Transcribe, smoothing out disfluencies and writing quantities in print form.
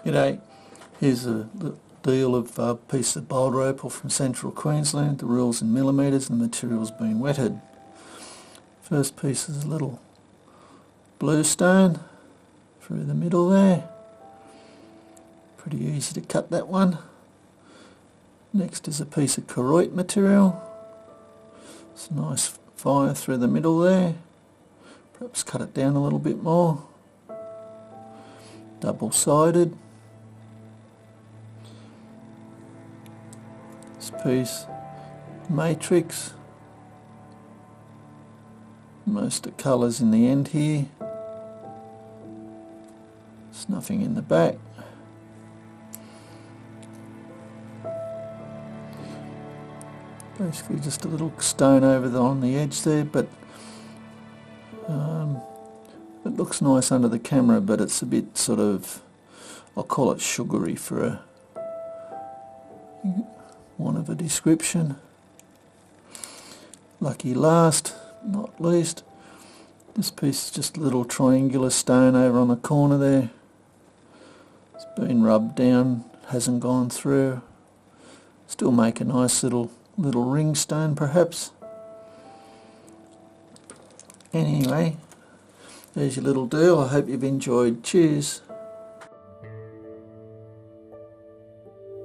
G'day, here's a deal of a piece of Boulder Opal from central Queensland. The reel's in millimetres and the material's been wetted. First piece is a little blue stone through the middle there. Pretty easy to cut that one. Next is a piece of Koroite material. It's a nice fire through the middle there. Perhaps cut it down a little bit more. Double-sided. This piece, matrix. Most of the colours in the end here. There's nothing in the back. Basically just a little stone over on the edge there, but it looks nice under the camera, but it's a bit sort of, I'll call it sugary for a want of a description. Lucky last, not least, this piece is just a little triangular stone over on the corner there. It's been rubbed down, hasn't gone through. Still make a nice little ring stone perhaps. Anyway, there's your little deal. I hope you've enjoyed. Cheers.